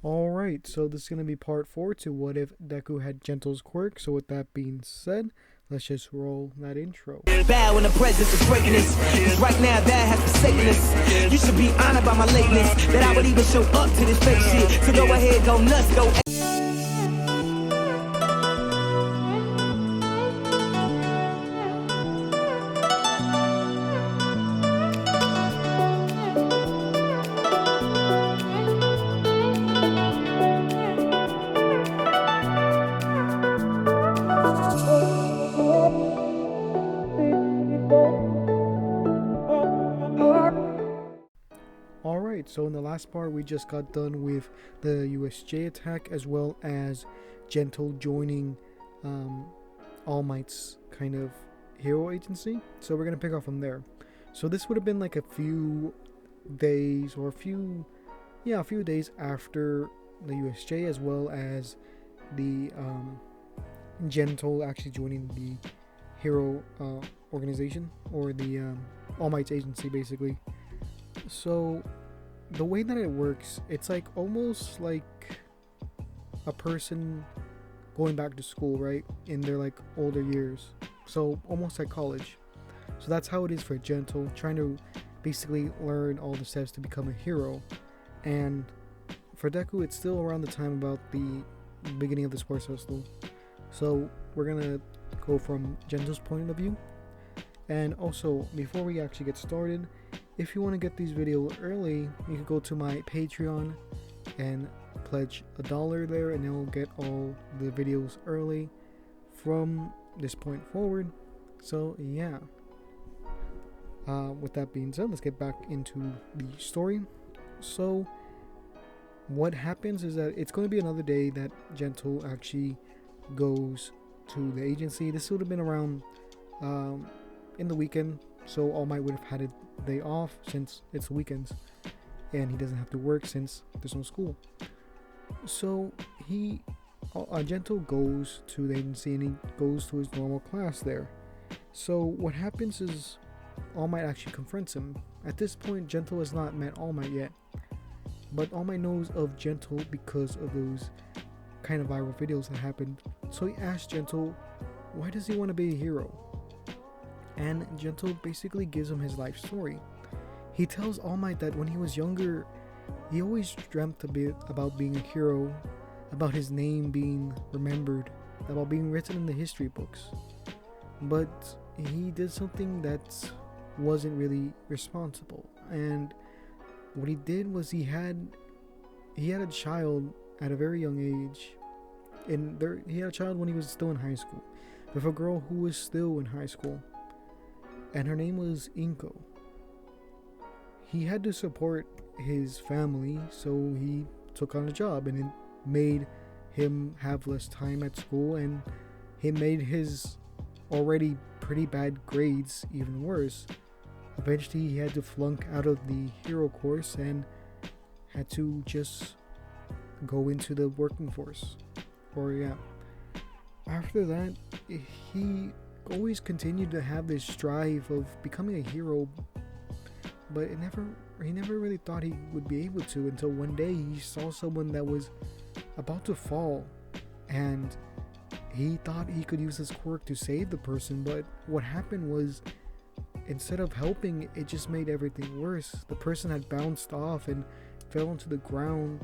Alright, so this is going to be part 4 to What If Deku Had Gentle's Quirk. So with that being said, let's just roll that intro. Bow in the presence of greatness, 'cause right now that has forsaken us. You should be honored by my lateness, that I would even show up to this fake shit. So go ahead, go nuts, go. Alright, so in the last part we just got done with the USJ attack as well as Gentle joining All Might's kind of hero agency. So we're going to pick up from there. So this would have been like a few days or a few days after the USJ, as well as the Gentle actually joining the hero organization, or the All Might's agency basically. So the way that it works, it's like almost like a person going back to school, right, in their like older years, so almost like college. So that's how it is for Gentle, trying to basically learn all the steps to become a hero. And for Deku, it's still around the time about the beginning of the sports festival. So we're gonna go from Gentle's point of view. And also, before we actually get started, if you want to get these videos early, you can go to my Patreon and pledge $1 there, and you'll get all the videos early from this point forward. So yeah, with that being said, let's get back into the story. So what happens is that it's going to be another day that Gentle actually goes to the agency. This would have been around in the weekend, so All Might would have had a day off since it's weekends, and he doesn't have to work since there's no school. So Gentle goes to the agency and he goes to his normal class there. So what happens is All Might actually confronts him. At this point, Gentle has not met All Might yet, but All Might knows of Gentle because of those kind of viral videos that happened. So he asks Gentle, why does he want to be a hero? And Gentle basically gives him his life story. He tells All Might that when he was younger, he always dreamt a bit about being a hero, about his name being remembered, about being written in the history books. But he did something that wasn't really responsible. And what he did was he had a child at a very young age. And he had a child when he was still in high school, with a girl who was still in high school. And her name was Inko. He had to support his family, so he took on a job, and it made him have less time at school, and he made his already pretty bad grades even worse. Eventually he had to flunk out of the hero course and had to just go into the working force. After that, he always continued to have this strive of becoming a hero, but he never really thought he would be able to, until one day he saw someone that was about to fall, and he thought he could use his quirk to save the person. But what happened was, instead of helping, it just made everything worse. The person had bounced off and fell into the ground,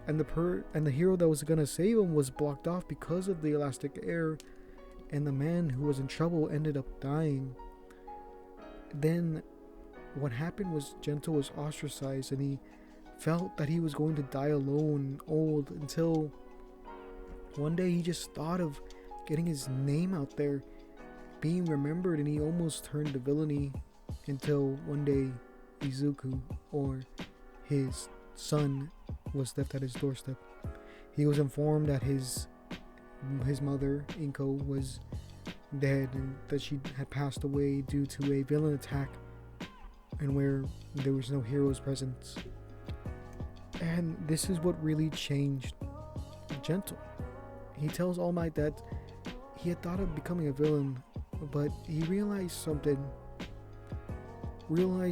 and the hero that was gonna save him was blocked off because of the elastic air, and the man who was in trouble ended up dying. Then what happened was Gentle was ostracized, and he felt that he was going to die alone, old, until one day he just thought of getting his name out there, being remembered, and he almost turned to villainy, until one day Izuku, or his son, was left at his doorstep. He was informed that his mother, Inko, was dead, and that she had passed away due to a villain attack, and where there was no hero's presence. And this is what really changed Gentle. He tells All Might that he had thought of becoming a villain, but he realized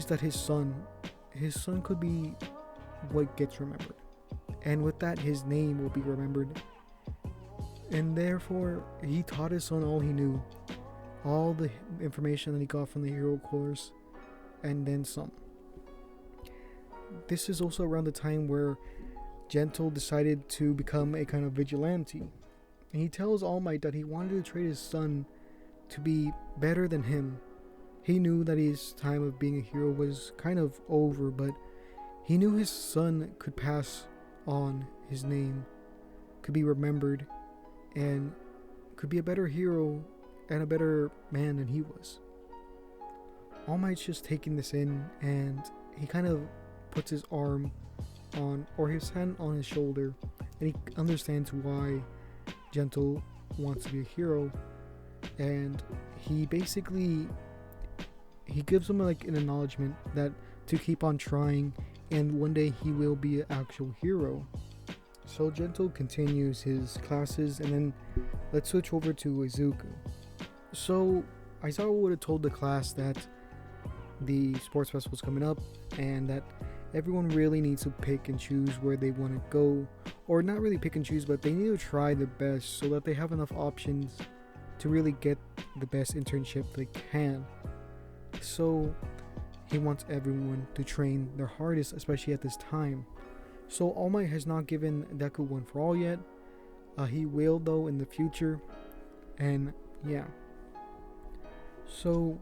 that his son could be what gets remembered. and with that his name will be remembered. And therefore he taught his son all he knew, all the information that he got from the hero course, and then some. This is also around the time where Gentle decided to become a kind of vigilante. And he tells All Might that he wanted to train his son to be better than him. He knew that his time of being a hero was kind of over, but he knew his son could pass on his name, could be remembered, and could be a better hero and a better man than he was. All Might's just taking this in, and he kind of puts his arm on, or his hand on his shoulder, and he understands why Gentle wants to be a hero. And he basically gives him like an acknowledgement that to keep on trying, and one day he will be an actual hero. So Gentle continues his classes, and then let's switch over to Izuku. So Aizawa would have told the class that the sports festival's coming up, and that everyone really needs to pick and choose where they want to go, or not really pick and choose, but they need to try their best so that they have enough options to really get the best internship they can. So he wants everyone to train their hardest, especially at this time. So All Might has not given Deku one for all yet. He will though in the future, and yeah. So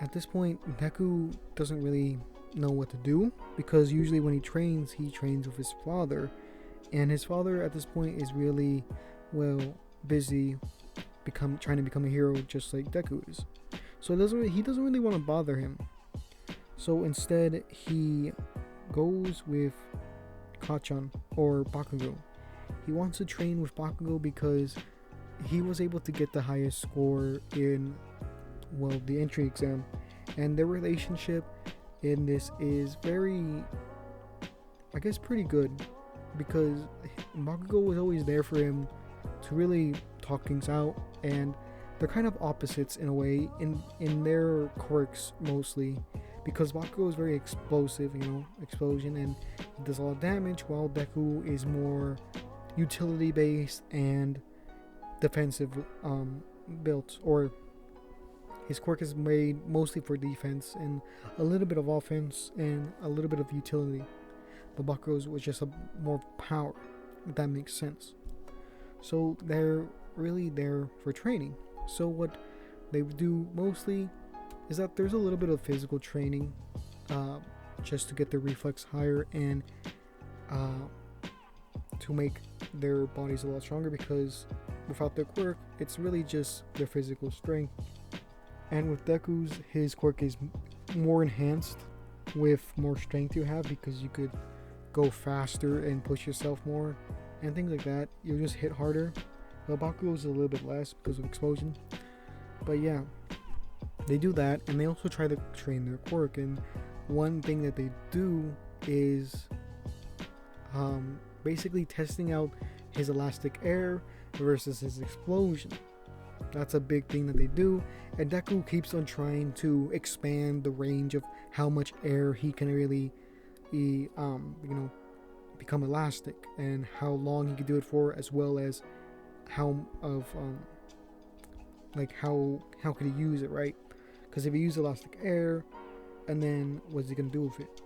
at this point, Deku doesn't really know what to do, because usually when he trains with his father, and his father at this point is really, well, busy trying to become a hero just like Deku is. So he doesn't really want to bother him. So instead he goes with Kachan, or Bakugo. He wants to train with Bakugo because he was able to get the highest score in, well, the entry exam, and their relationship in this is very, I guess, pretty good, because Bakugo was always there for him to really talk things out, and they're kind of opposites in a way in their quirks mostly, because Bakugo is very explosive, explosion, and he does a lot of damage, while Deku is more utility based and defensive built, or his quirk is made mostly for defense and a little bit of offense and a little bit of utility. But Bakugo's was just more power, if that makes sense. So they're really there for training. So what they do mostly is that there's a little bit of physical training, just to get their reflex higher and to make their bodies a lot stronger, because without their quirk, it's really just their physical strength. And with Deku's, his quirk is more enhanced with more strength you have, because you could go faster and push yourself more and things like that. You'll just hit harder. But Bakugo's a little bit less because of explosion. But yeah, they do that, and they also try to train their quirk. And one thing that they do is basically testing out his elastic air versus his explosion. That's a big thing that they do, and Deku keeps on trying to expand the range of how much air he can really become elastic, and how long he can do it for, as well as how can he use it, right? Because if he uses elastic air, and then what's he gonna do with it?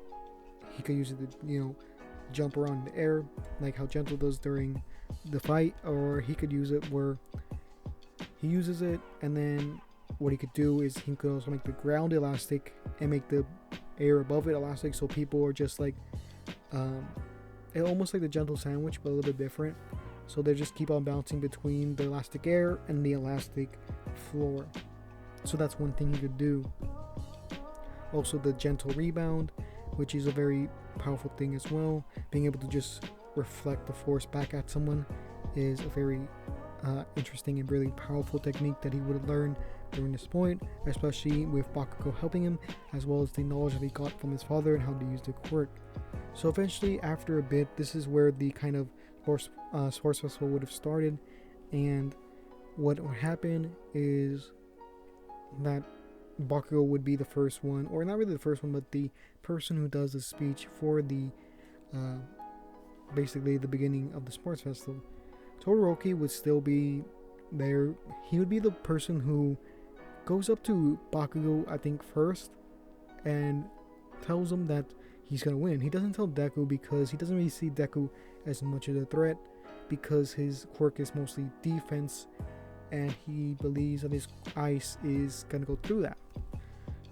He could use it to jump around in the air, like how Gentle does during the fight, or he could use it where he uses it, and then what he could do is he could also make the ground elastic and make the air above it elastic, so people are just like almost like the Gentle sandwich, but a little bit different. So they just keep on bouncing between the elastic air and the elastic floor. So that's one thing he could do. Also the Gentle rebound, which is a very powerful thing as well. Being able to just reflect the force back at someone is a very interesting and really powerful technique that he would have learned during this point, especially with Bakugo helping him, as well as the knowledge that he got from his father and how to use the quirk. So eventually, after a bit, this is where the kind of sports festival would have started, and what would happen is that Bakugo would be the first one, or not really the first one, but the person who does the speech for the basically the beginning of the sports festival, Todoroki would still be there. He would be the person who goes up to Bakugo, I think, first, and tells him that he's gonna win. He doesn't tell Deku because he doesn't really see Deku as much of a threat, because his quirk is mostly defense, and he believes that his ice is gonna go through that.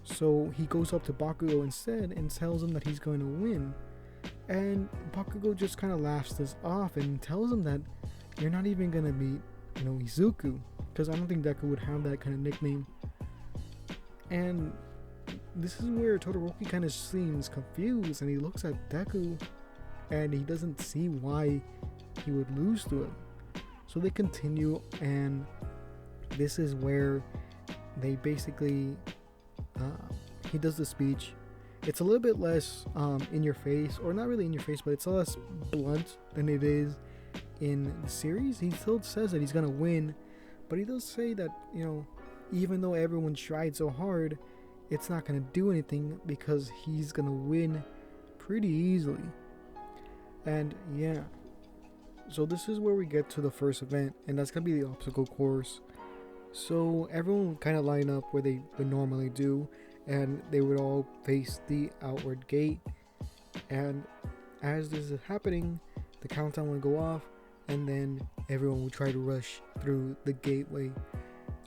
So he goes up to Bakugo instead and tells him that he's going to win. And Bakugo just kind of laughs this off and tells him that you're not even gonna beat, Izuku, because I don't think Deku would have that kind of nickname. And this is where Todoroki kind of seems confused, and he looks at Deku and he doesn't see why he would lose to him. So they continue, and this is where they basically he does the speech. It's a little bit less in your face, or not really in your face, but it's less blunt than it is in the series. He still says that he's gonna win, but he does say that, even though everyone tried so hard, it's not gonna do anything because he's gonna win pretty easily. And yeah, so this is where we get to the first event, and that's gonna be the obstacle course. So everyone would kind of line up where they would normally do, and they would all face the outward gate. And as this is happening, the countdown would go off, and then everyone would try to rush through the gateway.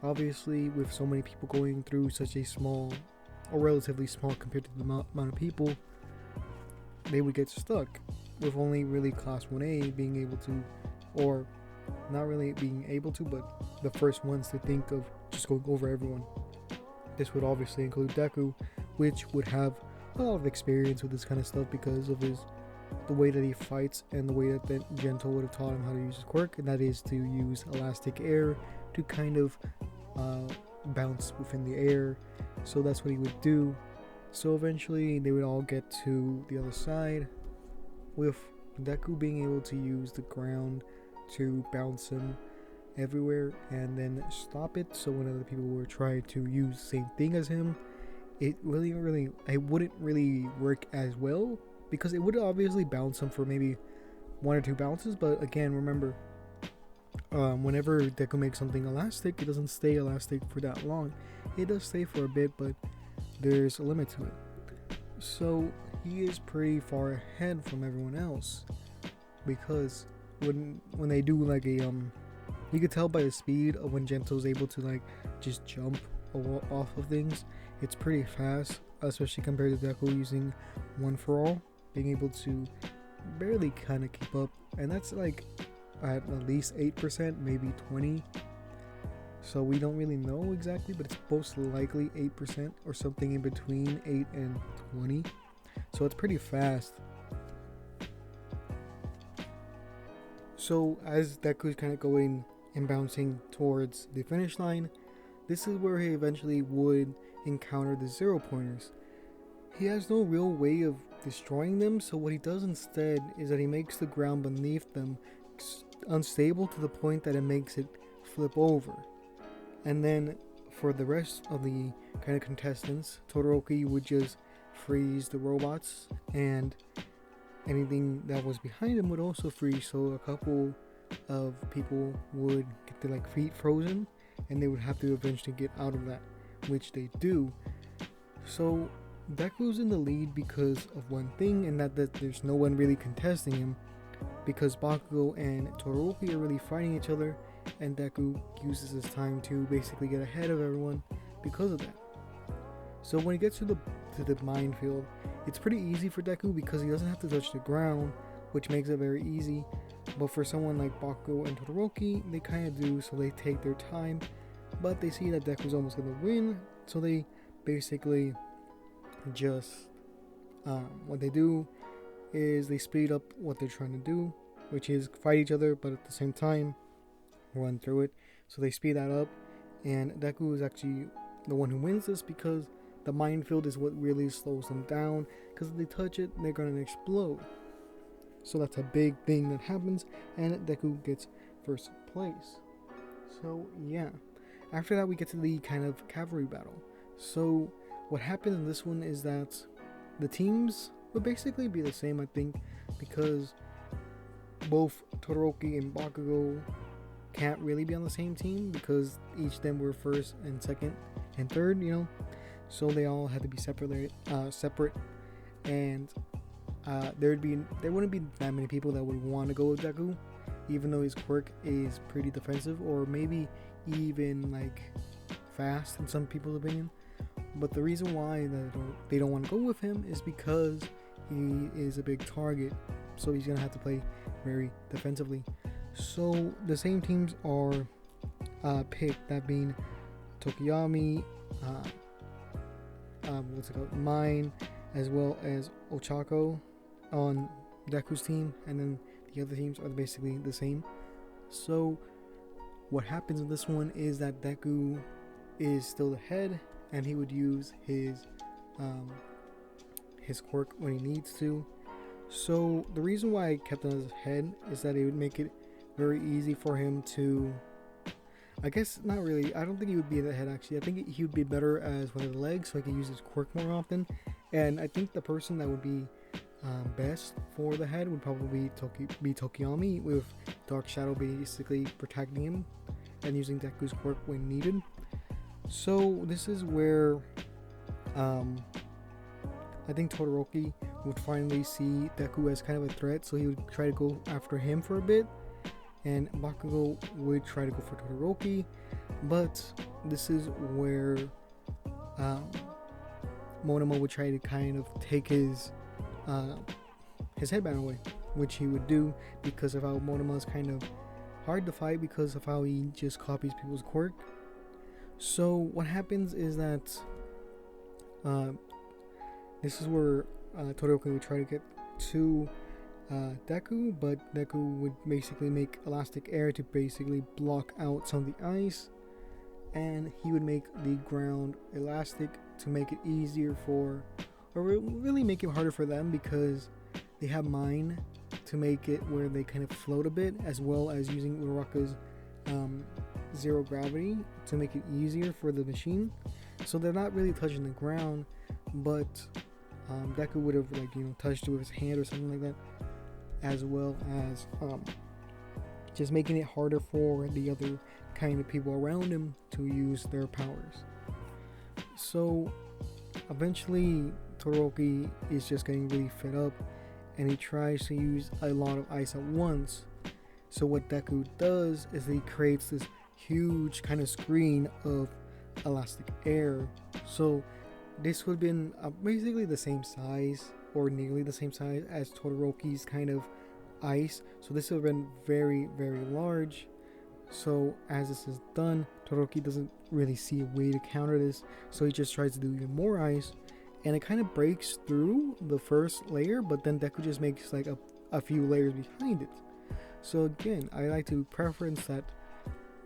Obviously, with so many people going through such a small, or relatively small compared to the amount of people, they would get stuck, with only really class 1A being able to, or not really being able to, but the first ones to think of just going over everyone. This would obviously include Deku, which would have a lot of experience with this kind of stuff because of the way that he fights and the way that Gentle would have taught him how to use his quirk, and that is to use elastic air to kind of bounce within the air. So that's what he would do. So eventually they would all get to the other side, with Deku being able to use the ground to bounce him everywhere and then stop it. So when other people were trying to use the same thing as him, it wouldn't really work as well, because it would obviously bounce him for maybe 1 or 2 bounces. But again, remember, whenever Deku makes something elastic, it doesn't stay elastic for that long. It does stay for a bit, but there's a limit to it. So he is pretty far ahead from everyone else, because when they do like a you could tell by the speed of when Gentle's able to like just jump off of things. It's pretty fast, especially compared to Deku using One for All, being able to barely kind of keep up, and that's like at least 8%, maybe 20. So we don't really know exactly, but it's most likely 8% or something in between 8 and 20. So it's pretty fast. So as Deku's kind of going and bouncing towards the finish line, this is where he eventually would encounter the 0 pointers. He has no real way of destroying them, so what he does instead is that he makes the ground beneath them unstable to the point that it makes it flip over. And then for the rest of the kind of contestants, Todoroki would just freeze the robots, and anything that was behind him would also freeze. So a couple of people would get their like feet frozen, and they would have to eventually get out of that, which they do. So Deku's in the lead because of one thing, and that there's no one really contesting him, because Bakugo and Todoroki are really fighting each other, and Deku uses his time to basically get ahead of everyone because of that. So when he gets to the minefield, it's pretty easy for Deku because he doesn't have to touch the ground, which makes it very easy. But for someone like Bakugo and Todoroki, they kind of do, so they take their time. But they see that Deku's almost going to win, so they basically just what they do is they speed up what they're trying to do, which is fight each other, but at the same time run through it. So they speed that up, and Deku is actually the one who wins this, because the minefield is what really slows them down, because if they touch it, they're going to explode. So that's a big thing that happens, and Deku gets first place. So yeah, after that we get to the kind of cavalry battle. So what happens in this one is that the teams would basically be the same, I think, because both Todoroki and Bakugo can't really be on the same team because each of them were first and second and third, so they all had to be separate, and there wouldn't be that many people that would want to go with Deku, even though his quirk is pretty defensive, or maybe even like fast in some people's opinion. But the reason why they don't want to go with him is because he is a big target, so he's gonna have to play very defensively. So the same teams are picked, that being Tokiyami, Mine, as well as Ochako on Deku's team, and then the other teams are basically the same. So what happens in this one is that Deku is still the head, and he would use his quirk when he needs to. So the reason why I kept him as head is that it would make it very easy for him to, I guess not really, I don't think he would be the head actually. I think he would be better as one of the legs, so he could use his quirk more often. And I think the person that would be best for the head would probably be Tokiyami, with Dark Shadow basically protecting him and using Deku's quirk when needed. So this is where I think Todoroki would finally see Deku as kind of a threat, so he would try to go after him for a bit, and Bakugo would try to go for Todoroki. But this is where Monoma would try to kind of take his headband away, which he would do because of how Monoma is kind of hard to fight because of how he just copies people's quirk. So what happens is that this is where Todoroki would try to get to Deku, but Deku would basically make elastic air to basically block out some of the ice, and he would make the ground elastic to make it easier for, or really make it harder for them, because they have Mine to make it where they kind of float a bit, as well as using Uraraka's zero gravity to make it easier for the machine. So they're not really touching the ground, but Deku would have touched it with his hand or something like that, as well as just making it harder for the other kind of people around him to use their powers. So eventually Todoroki is just getting really fed up, and he tries to use a lot of ice at once. So what Deku does is he creates this huge kind of screen of elastic air. So this would have been basically the same size, or nearly the same size, as Todoroki's kind of ice. So this would have been very, very large. So as this is done, Todoroki doesn't really see a way to counter this, so he just tries to do even more ice, and it kind of breaks through the first layer, but then Deku just makes like a few layers behind it. So again, I like to preference that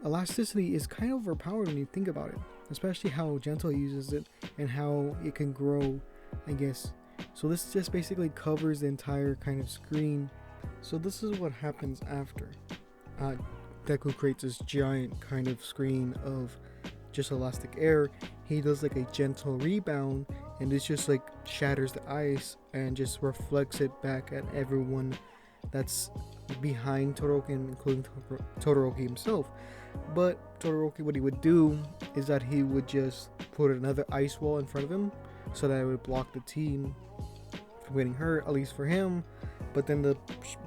elasticity is kind of overpowered when you think about it, especially how Gentle uses it and how it can grow, I guess. So this just basically covers the entire kind of screen. So this is what happens after Deku creates this giant kind of screen of just elastic air. He does like a gentle rebound, and this just like shatters the ice and just reflects it back at everyone that's behind Todoroki, including Todoroki himself. But Todoroki, what he would do is that he would just put another ice wall in front of him, so that it would block the team from getting hurt, at least for him. But then the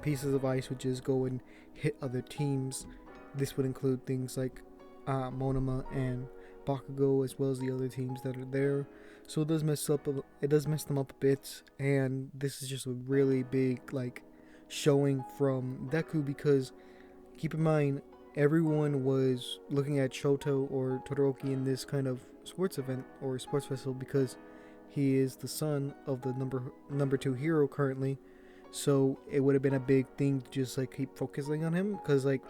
pieces of ice would just go and hit other teams. This would include things like Monoma and Bakugo, as well as the other teams that are there. So it does mess them up a bit, and this is just a really big like showing from Deku, because keep in mind, everyone was looking at Shoto or Todoroki in this kind of sports event or sports festival because he is the son of the number 2 hero currently. So it would have been a big thing to just like keep focusing on him, because like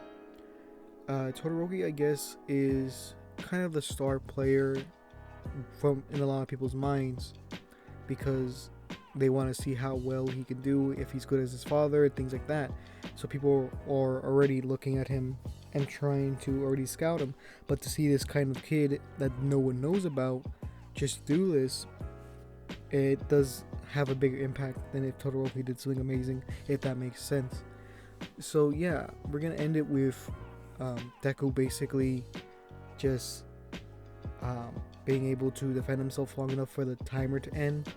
Todoroki, I guess, is kind of the star player in a lot of people's minds, because they want to see how well he can do, if he's good as his father and things like that. So people are already looking at him and trying to already scout him. But to see this kind of kid that no one knows about just do this, it does have a bigger impact than if Todoroki did something amazing, if that makes sense. So yeah, we're gonna end it with Deku basically just being able to defend himself long enough for the timer to end.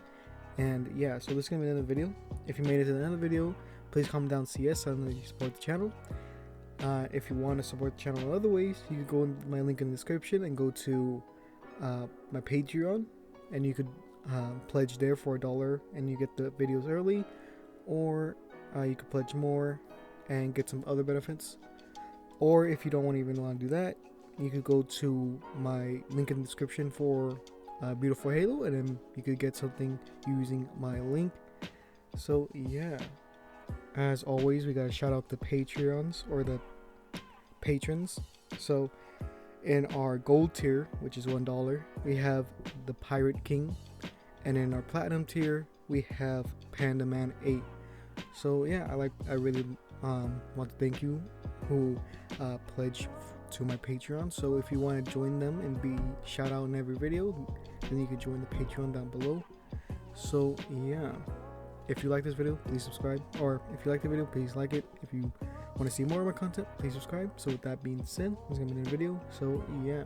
And yeah, so this is gonna be the end of the video. If you made it to the end of the video, please comment down CS and support the channel. If you want to support the channel in other ways, you can go in my link in the description and go to my Patreon, and you could pledge there for $1 and you get the videos early, or you could pledge more and get some other benefits. Or if you don't even want to do that, you could go to my link in the description for Beautiful Halo, and then you could get something using my link. So yeah, as always, we gotta shout out the Patreons, or the patrons. So in our gold tier, which is $1, we have the Pirate King, and in our platinum tier we have Panda Man 8. So yeah, I really want to thank you who pledge to my Patreon. So if you want to join them and be shout out in every video, then you can join the Patreon down below. So yeah, if you like this video, please subscribe, or if you like the video, please like it. If you want to see more of my content, please subscribe. So with that being said, this is gonna be the video. So yeah.